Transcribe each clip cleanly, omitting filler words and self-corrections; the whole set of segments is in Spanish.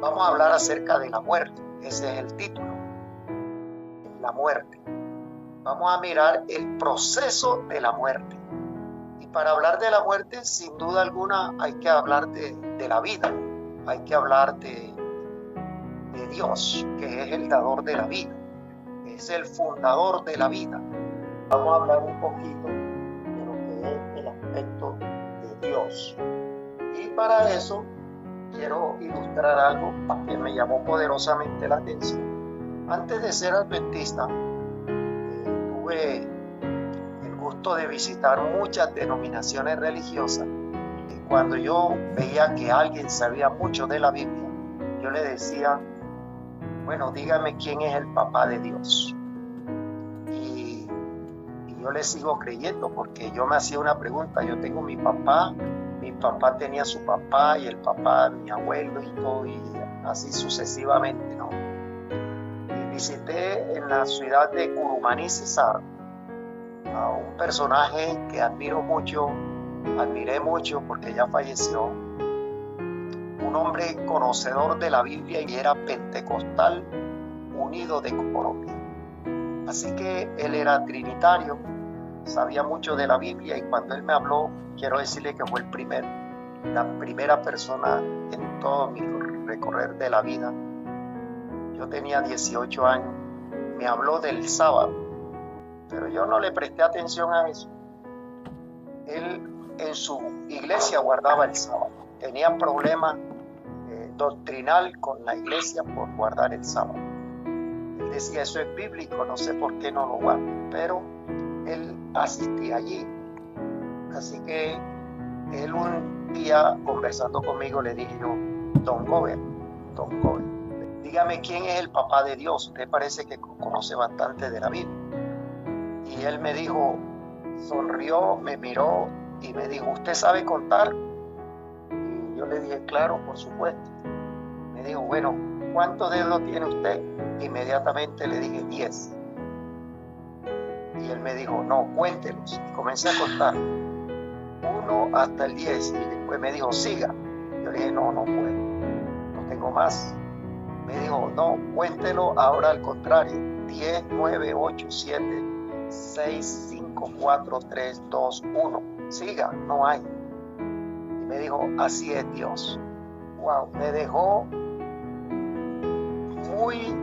vamos a hablar acerca de la muerte. Ese es el título, la muerte. Vamos a mirar el proceso de la muerte. Y para hablar de la muerte, sin duda alguna, hay que hablar de la vida. Hay que hablar de Dios, que es el dador de la vida. Es el fundador de la vida. Vamos a hablar un poquito de lo que es el aspecto de Dios. Y para eso quiero ilustrar algo que me llamó poderosamente la atención. Antes de ser adventista, tuve el gusto de visitar muchas denominaciones religiosas. Y cuando yo veía que alguien sabía mucho de la Biblia, yo le decía, bueno, dígame quién es el papá de Dios. Y yo le sigo creyendo porque yo me hacía una pregunta. Yo tengo mi papá tenía su papá y el papá de mi abuelo y todo, y así sucesivamente, ¿no? Y visité en la ciudad de Curumaní, Cesar, a un personaje que admiré mucho porque ya falleció, un hombre conocedor de la Biblia y era pentecostal unido de Colombia. Así que él era trinitario, sabía mucho de la Biblia, y cuando él me habló, quiero decirle que fue la primera persona en todo mi recorrer de la vida. Yo tenía 18 años, me habló del sábado, pero yo no le presté atención a eso. Él en su iglesia guardaba el sábado, tenía problemas doctrinal con la iglesia por guardar el sábado. Él decía, eso es bíblico, no sé por qué no lo guarda, pero él asistía allí. Así que él un día conversando conmigo le dije yo, Don Gover, dígame quién es el papá de Dios. Usted parece que conoce bastante de la Biblia. Y él me dijo, sonrió, me miró y me dijo, ¿usted sabe contar? Y yo le dije, claro, por supuesto. Me dijo, bueno, ¿cuántos dedos tiene usted? Inmediatamente le dije 10. Y él me dijo, no, cuéntelos. Y comencé a contar 1 hasta el 10. Y después me dijo, siga. Yo le dije, no puedo, no tengo más. Me dijo, no, cuéntelo ahora al contrario. 10, 9, 8, 7, 6, 5, 4, 3, 2, 1. Siga, no hay. Y me dijo, así es Dios. Wow, me dejó muy,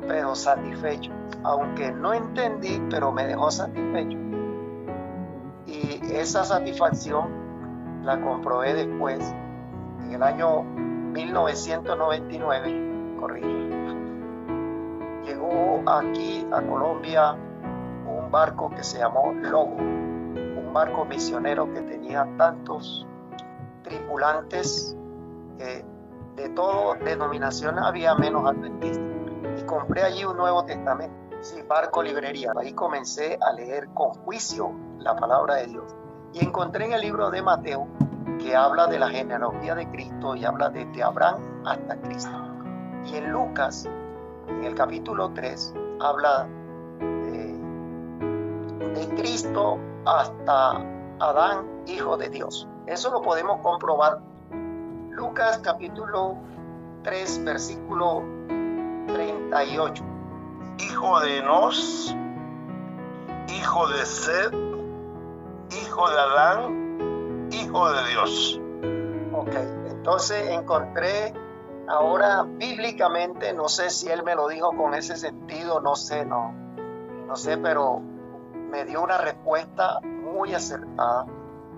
pero satisfecho. Aunque no entendí, pero me dejó satisfecho. Y esa satisfacción la comprobé después, en el año 1999, llegó aquí a Colombia un barco que se llamó Logo, un barco misionero que tenía tantos tripulantes que de toda denominación había menos adventistas. Y compré allí un Nuevo Testamento. Sí, barco librería. Ahí comencé a leer con juicio la palabra de Dios. Y encontré en el libro de Mateo que habla de la genealogía de Cristo y habla desde Abraham hasta Cristo. Y en Lucas, en el capítulo 3, habla de Cristo hasta Adán, hijo de Dios. Eso lo podemos comprobar. Lucas capítulo 3, versículo 38. Hijo de Enos, hijo de Sed, hijo de Adán, hijo de Dios. Ok, entonces encontré ahora bíblicamente, no sé si él me lo dijo con ese sentido, no sé, pero me dio una respuesta muy acertada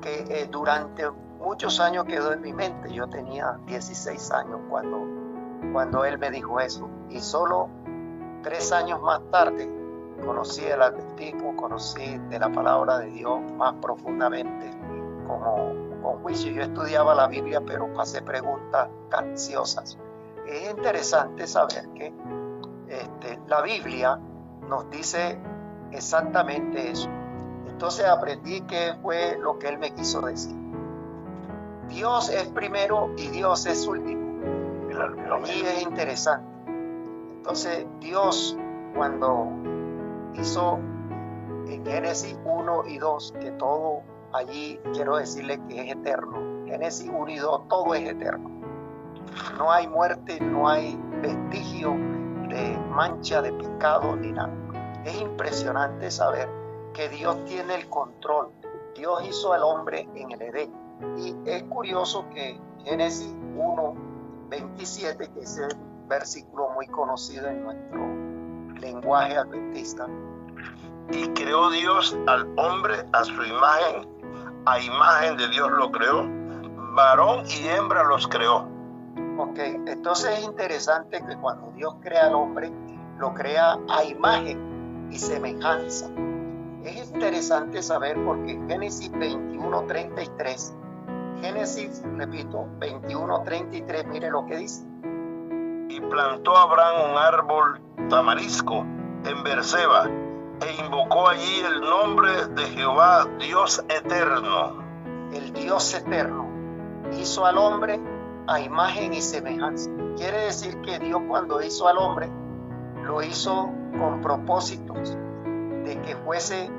que durante muchos años quedó en mi mente. Yo tenía 16 años cuando él me dijo eso, y solo 3 años más tarde conocí el adventismo, conocí de la palabra de Dios más profundamente, con juicio. Yo estudiaba la Biblia, pero pasé preguntas capciosas. Es interesante saber que la Biblia nos dice exactamente eso. Entonces aprendí qué fue lo que él me quiso decir. Dios es primero y Dios es último. Y es interesante. Entonces Dios, cuando hizo en Génesis 1 y 2, que todo allí quiero decirle que es eterno. Génesis 1 y 2, todo es eterno. no hay muerte, no hay vestigio de mancha, de pecado ni nada. Es impresionante saber que Dios tiene el control. Dios hizo al hombre en el Edén. Y es curioso que Génesis 1:27, que es el versículo muy conocido en nuestro lenguaje adventista. Y creó Dios al hombre a su imagen, a imagen de Dios lo creó, varón y hembra los creó. Ok, entonces es interesante que cuando Dios crea al hombre, lo crea a imagen y semejanza. Es interesante saber porque Génesis 21:33, Génesis, repito, 21:33, mire lo que dice. Y plantó Abraham un árbol tamarisco en Berseba, e invocó allí el nombre de Jehová, Dios eterno. El Dios eterno hizo al hombre a imagen y semejanza. Quiere decir que Dios, cuando hizo al hombre, lo hizo con propósitos de que fuese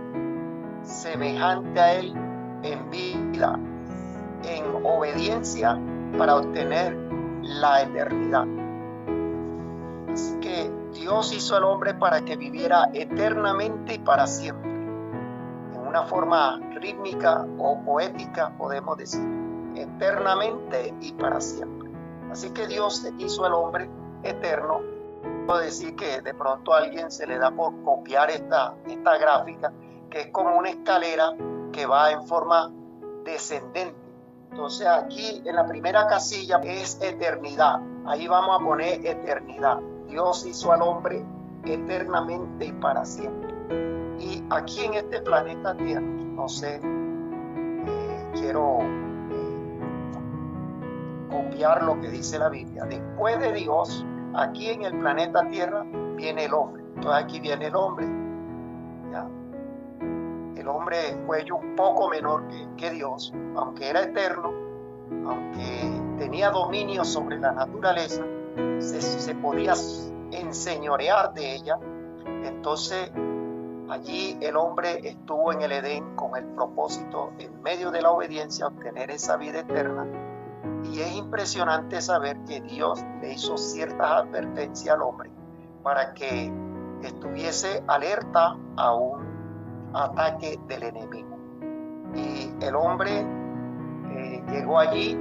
semejante a él en vida, en obediencia, para obtener la eternidad. Así que Dios hizo al hombre para que viviera eternamente y para siempre. En una forma rítmica o poética podemos decir, eternamente y para siempre. Así que Dios hizo al hombre eterno. Puedo decir que de pronto a alguien se le da por copiar esta gráfica, que es como una escalera que va en forma descendente. Entonces aquí en la primera casilla es eternidad. Ahí vamos a poner eternidad. Dios hizo al hombre eternamente y para siempre. Y aquí en este planeta Tierra, no sé, quiero copiar lo que dice la Biblia. Después de Dios, aquí en el planeta Tierra viene el hombre. Entonces aquí viene el hombre. ¿Ya? El hombre fue un poco menor que Dios, aunque era eterno, aunque tenía dominio sobre la naturaleza, se podía enseñorear de ella. Entonces allí el hombre estuvo en el Edén con el propósito, en medio de la obediencia, obtener esa vida eterna. Y es impresionante saber que Dios le hizo ciertas advertencias al hombre para que estuviese alerta a un ataque del enemigo. Y el hombre llegó allí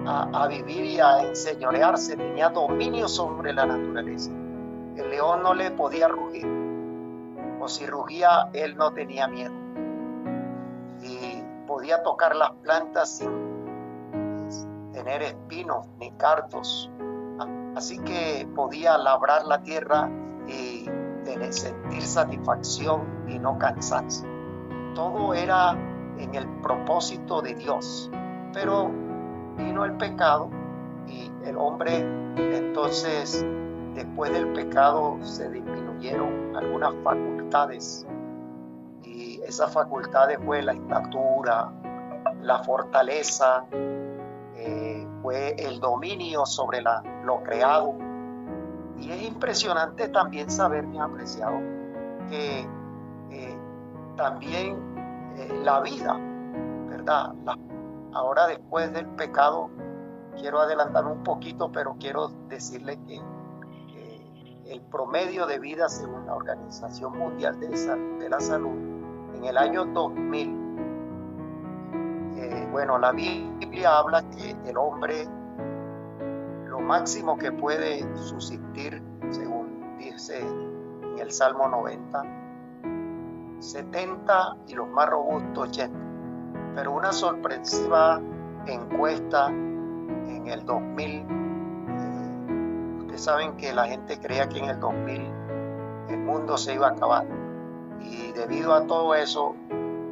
a vivir y a enseñorearse, tenía dominio sobre la naturaleza. El león no le podía rugir, o si rugía, él no tenía miedo. Y podía tocar las plantas sin tener espinos ni cardos. Así que podía labrar la tierra y sentir satisfacción y no cansarse. Todo era en el propósito de Dios. Pero vino el pecado y el hombre, entonces, después del pecado se disminuyeron algunas facultades. Y esas facultades fue la estatura, la fortaleza, fue el dominio sobre lo creado. Y es impresionante también saber, mi apreciado, que también la vida, ¿verdad? Ahora, después del pecado, quiero adelantarme un poquito, pero quiero decirle que el promedio de vida según la Organización Mundial de la Salud, en el año 2000, bueno, la Biblia habla que el hombre, lo máximo que puede subsistir, según dice en el Salmo 90, 70 y los más robustos 80. Pero una sorpresiva encuesta en el 2000, ustedes saben que la gente creía que en el 2000 el mundo se iba a acabar. Y debido a todo eso,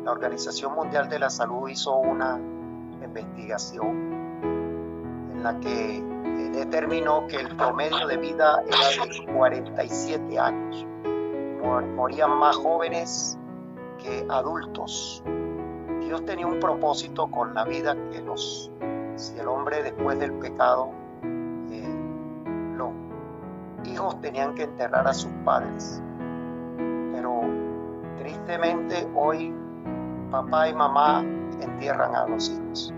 la Organización Mundial de la Salud hizo una investigación en la que determinó que el promedio de vida era de 47 años. Morían más jóvenes que adultos. Dios tenía un propósito con la vida, que si el hombre después del pecado, los hijos tenían que enterrar a sus padres. Pero tristemente hoy papá y mamá entierran a los hijos.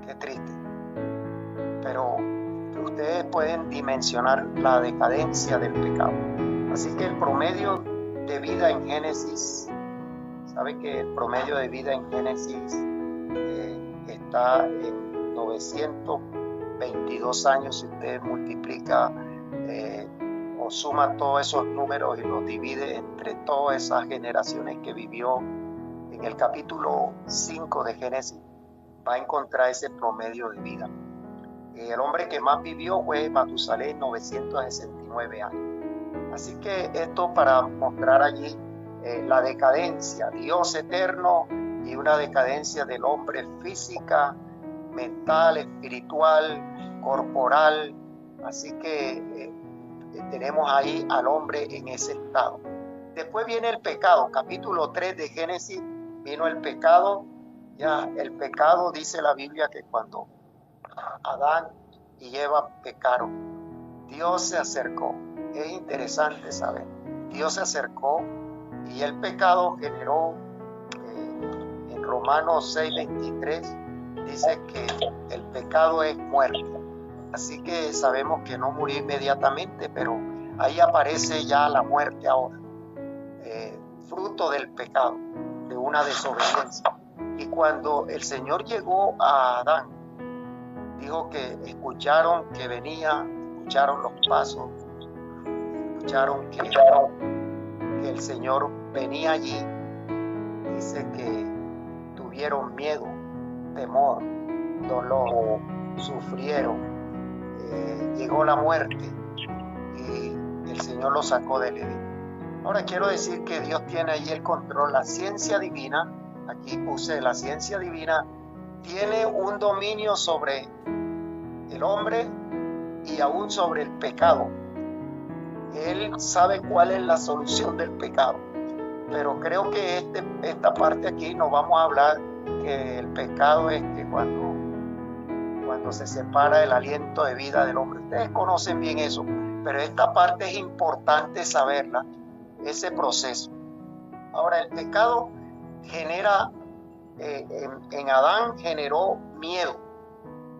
Qué triste. pero ustedes pueden dimensionar la decadencia del pecado. Así que el promedio de vida en Génesis, ¿sabe que el promedio de vida en Génesis está en 922 años? Si usted multiplica o suma todos esos números y los divide entre todas esas generaciones que vivió en el capítulo 5 de Génesis, va a encontrar ese promedio de vida. El hombre que más vivió fue Matusalén, 969 años. Así que esto para mostrar allí la decadencia, Dios eterno y una decadencia del hombre física, mental, espiritual, corporal. Así que tenemos ahí al hombre en ese estado. Después viene el pecado, capítulo 3 de Génesis, vino el pecado. Ya el pecado, dice la Biblia, que cuando Adán y Eva pecaron, Dios se acercó. Es interesante saber, Dios se acercó y el pecado generó, en Romanos 6:23 dice que el pecado es muerte. Así que sabemos que no murió inmediatamente, pero ahí aparece ya la muerte ahora, fruto del pecado, de una desobediencia. Y cuando el Señor llegó a Adán, dijo que escucharon que venía, escucharon los pasos, escucharon que el Señor venía allí. Dice que tuvieron miedo, temor, dolor, sufrieron, llegó la muerte y el Señor los sacó del Edén. Ahora quiero decir que Dios tiene ahí el control. La ciencia divina, aquí puse la ciencia divina, tiene un dominio sobre el hombre y aún sobre el pecado. Él sabe cuál es la solución del pecado, pero creo que esta parte aquí nos vamos a hablar que el pecado es que cuando se separa el aliento de vida del hombre. Ustedes conocen bien eso, pero esta parte es importante saberla, ese proceso. Ahora, el pecado genera, en Adán generó miedo.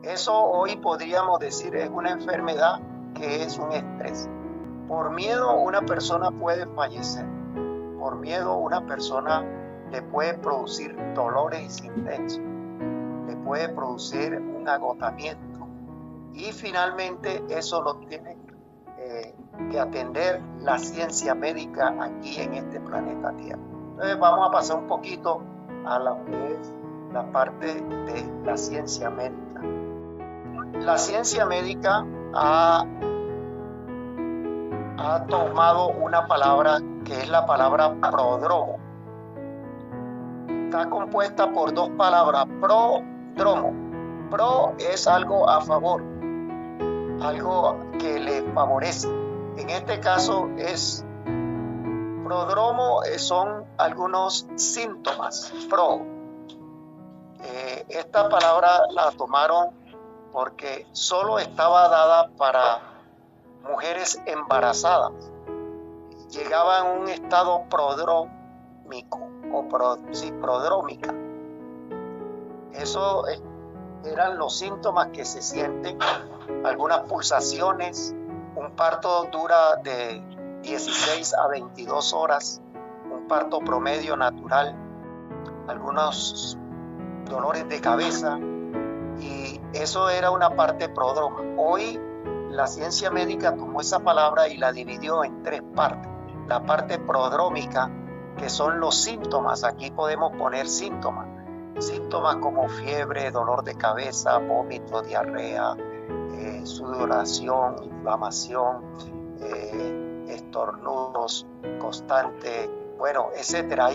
Eso hoy podríamos decir es una enfermedad que es un estrés. Por miedo una persona puede fallecer. Por miedo una persona le puede producir dolores intensos. Le puede producir un agotamiento. Y finalmente eso lo tiene que atender la ciencia médica aquí en este planeta Tierra. Entonces vamos a pasar un poquito a lo que es la parte de la ciencia médica. La ciencia médica ha tomado una palabra que es la palabra prodromo. Está compuesta por dos palabras, prodromo. Pro es algo a favor, algo que le favorece. En este caso es prodromo, son algunos síntomas. Esta palabra la tomaron porque solo estaba dada para mujeres embarazadas. Llegaban a un estado prodrómico o prodrómica. Eso eran los síntomas que se sienten, algunas pulsaciones. Un parto dura de 16 a 22 horas, un parto promedio natural, algunos dolores de cabeza, y eso era una parte prodroma. Hoy la ciencia médica tomó esa palabra y la dividió en tres partes. La parte prodrómica, que son los síntomas. Aquí podemos poner síntomas como fiebre, dolor de cabeza, vómito, diarrea, sudoración, inflamación, estornudos constantes, bueno, etcétera.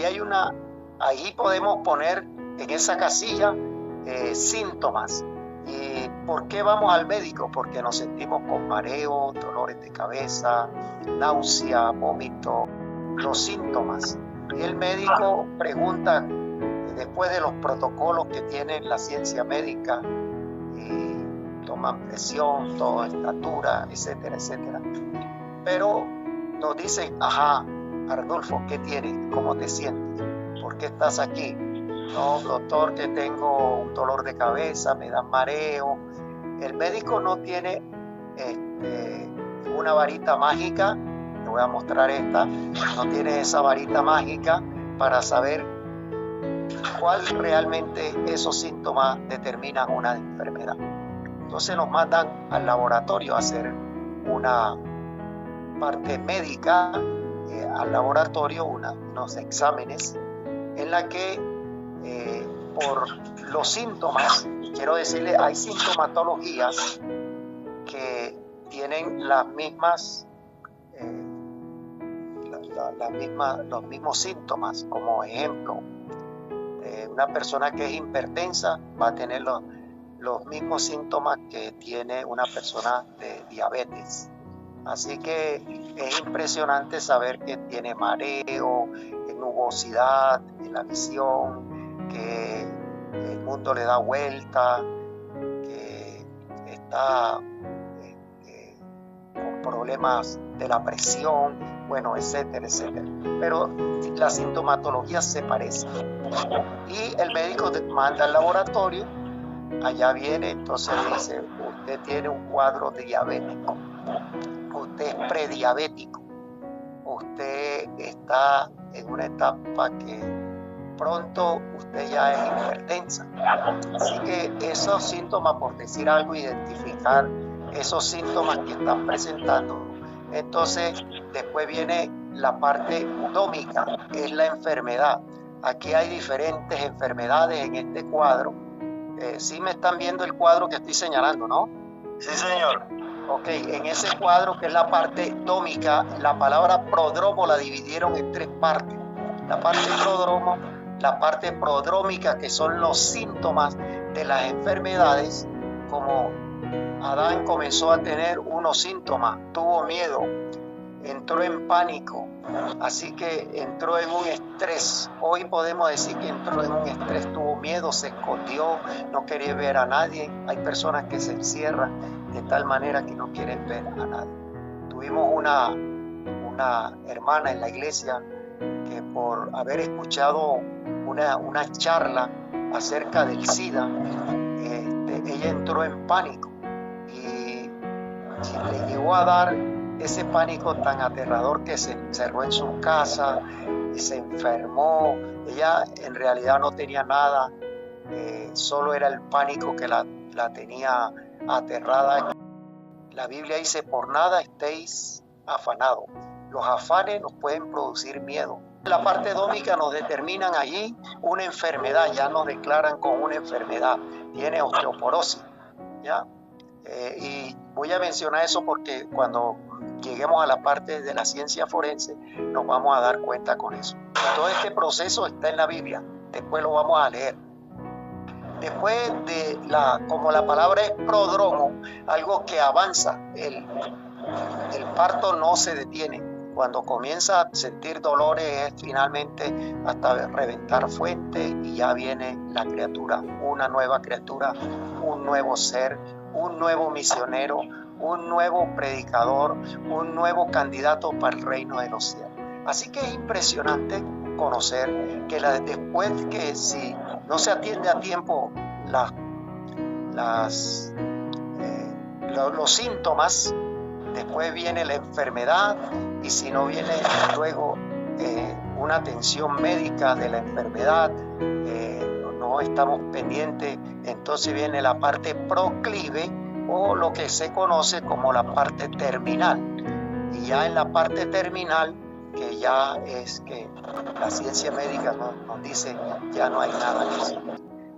Ahí podemos poner en esa casilla síntomas. ¿Y por qué vamos al médico? Porque nos sentimos con mareo, dolores de cabeza, náusea, vómito, los síntomas. Y el médico pregunta, después de los protocolos que tiene la ciencia médica, toman presión, toda estatura, etcétera, etcétera. Pero nos dicen, ajá, Arnulfo, ¿qué tienes? ¿Cómo te sientes? ¿Por qué estás aquí? No, doctor, que tengo un dolor de cabeza, me da mareo, El médico no tiene una varita mágica, te voy a mostrar esta, no tiene esa varita mágica para saber cuál realmente esos síntomas determinan una enfermedad. Entonces nos mandan al laboratorio a hacer una parte médica, al laboratorio, unos exámenes en la que por los síntomas, quiero decirle, hay sintomatologías que tienen los mismos síntomas. Como ejemplo, una persona que es hipertensa va a tener los mismos síntomas que tiene una persona de diabetes. Así que es impresionante saber que tiene mareo, nubosidad en la visión, que el mundo le da vuelta, que está con problemas de la presión, bueno, etcétera, etcétera. Pero las sintomatologías se parecen. Y el médico te manda al laboratorio, allá viene, entonces dice, usted tiene un cuadro diabético, usted es prediabético, usted está en una etapa que pronto usted ya es hipertensa. Así que esos síntomas, por decir algo, identificar esos síntomas que están presentando. Entonces, después viene la parte dómica, es la enfermedad. Aquí hay diferentes enfermedades en este cuadro. ¿Sí me están viendo el cuadro que estoy señalando, no? Sí, señor. Ok, en ese cuadro que es la parte dómica, la palabra prodromo la dividieron en tres partes. La parte prodromo, la parte prodrómica, que son los síntomas de las enfermedades, como Adán comenzó a tener unos síntomas, tuvo miedo, entró en pánico, así que entró en un estrés. Hoy podemos decir que entró en un estrés, tuvo miedo, se escondió, no quería ver a nadie. Hay personas que se encierran de tal manera que no quieren ver a nadie. Tuvimos una hermana en la iglesia que por haber escuchado una charla acerca del SIDA, ella entró en pánico y le llegó a dar ese pánico tan aterrador que se encerró en su casa y se enfermó. Ella en realidad no tenía nada, solo era el pánico que la tenía aterrada. La Biblia dice, por nada estéis afanados. Los afanes nos pueden producir miedo. La parte dómica nos determinan allí una enfermedad, ya nos declaran con una enfermedad. Tiene osteoporosis, ¿ya? Y voy a mencionar eso porque cuando lleguemos a la parte de la ciencia forense nos vamos a dar cuenta con eso. Todo este proceso está en la Biblia, después lo vamos a leer. Después de como la palabra es prodromo, algo que avanza, el parto no se detiene. Cuando comienza a sentir dolores es finalmente hasta reventar fuente y ya viene la criatura, una nueva criatura, un nuevo ser, un nuevo misionero, un nuevo predicador, un nuevo candidato para el reino de los cielos. Así que es impresionante conocer que después que si no se atiende a tiempo los síntomas, después viene la enfermedad, y si no viene luego una atención médica de la enfermedad, no estamos pendientes, entonces viene la parte proclive o lo que se conoce como la parte terminal. Y ya en la parte terminal, que ya es que la ciencia médica nos dice ya no hay nada que hacer.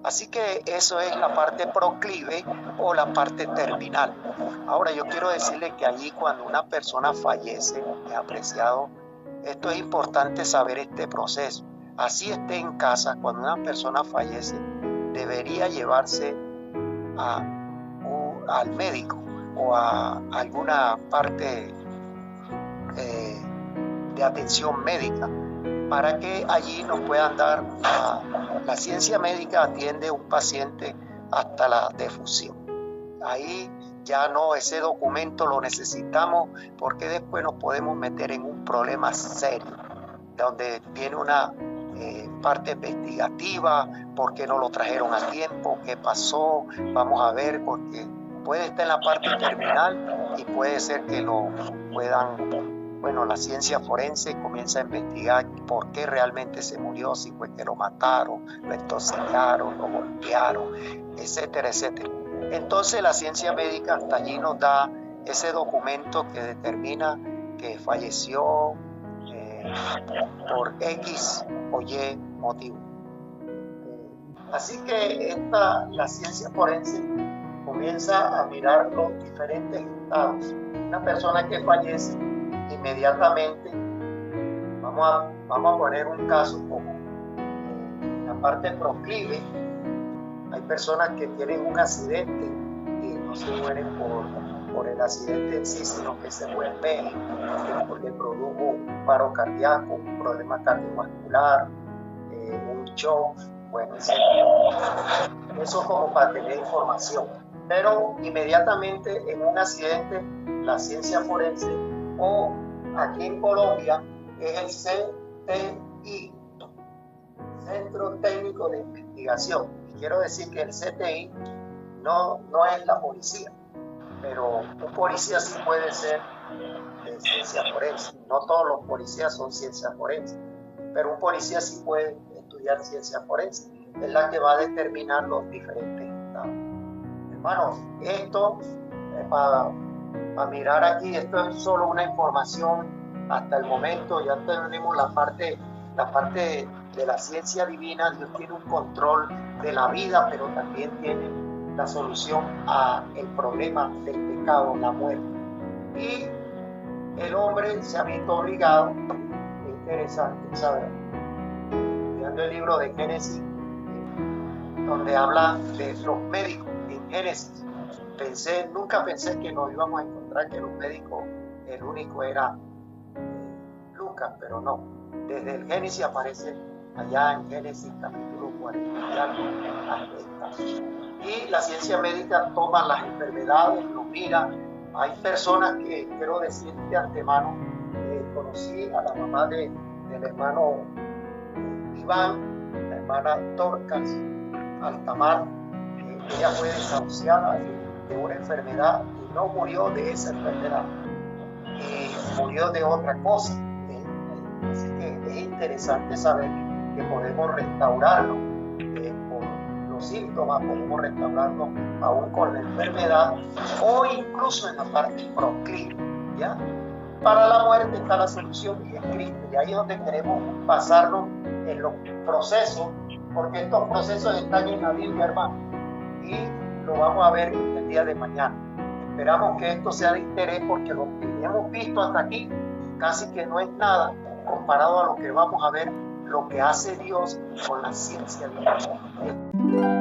Así que eso es la parte proclive o la parte terminal. Ahora yo quiero decirle que allí cuando una persona fallece, mi apreciado, esto es importante saber este proceso. Así esté en casa, cuando una persona fallece, debería llevarse al médico o a alguna parte de atención médica, para que allí nos puedan dar, la ciencia médica atiende a un paciente hasta la defunción. Ahí ya no, ese documento lo necesitamos porque después nos podemos meter en un problema serio, donde viene una parte investigativa, por qué no lo trajeron a tiempo, qué pasó, vamos a ver, porque puede estar en la parte terminal y puede ser que lo puedan, bueno, la ciencia forense comienza a investigar por qué realmente se murió, si fue que lo mataron, lo intoxicaron, lo golpearon, etcétera, etcétera. Entonces la ciencia médica hasta allí nos da ese documento que determina que falleció por X o Y motivo. Así que la ciencia forense comienza a mirar los diferentes estados. Una persona que fallece, inmediatamente, vamos a poner un caso como en la parte proclive, hay personas que tienen un accidente y no se mueren por el accidente en sí, sino que se vuelve porque produjo un paro cardíaco, un problema cardiovascular, un shock, bueno, etc. Eso como para tener información. Pero inmediatamente en un accidente, la ciencia forense, o aquí en Colombia es el CTI, Centro Técnico de Investigación. Y quiero decir que el CTI no es la policía, pero un policía sí puede ser de ciencia forense. No todos los policías son ciencia forense, pero un policía sí puede estudiar ciencia forense. Es la que va a determinar los diferentes estados. Hermanos, esto para mirar aquí, esto es solo una información hasta el momento. Ya tenemos la parte de la ciencia divina. Dios tiene un control de la vida, pero también tiene la solución al problema del pecado, la muerte. Y el hombre se ha visto obligado, es interesante saber, estudiando el libro de Génesis, donde habla de los médicos en Génesis. Nunca pensé que nos íbamos a encontrar que los médicos, el único era Lucas, pero no. Desde el Génesis aparece allá en Génesis capítulo 40 y la ciencia médica toma las enfermedades, lo mira. Hay personas que, quiero decir de antemano, conocí a la mamá del hermano Iván, la hermana Dorcas Altamar. Ella fue desahuciada de una enfermedad y no murió de esa enfermedad, y murió de otra cosa. Así que es interesante saber que podemos restaurarlo por los síntomas, podemos restaurarlo aún con la enfermedad o incluso en la parte proclive, ¿ya? Para la muerte está la solución y es Cristo, y ahí es donde queremos basarnos en los procesos, porque estos procesos están en la Biblia, hermano, y lo vamos a ver el día de mañana. Esperamos que esto sea de interés, porque lo que hemos visto hasta aquí casi que no es nada comparado a lo que vamos a ver, lo que hace Dios con la ciencia divina.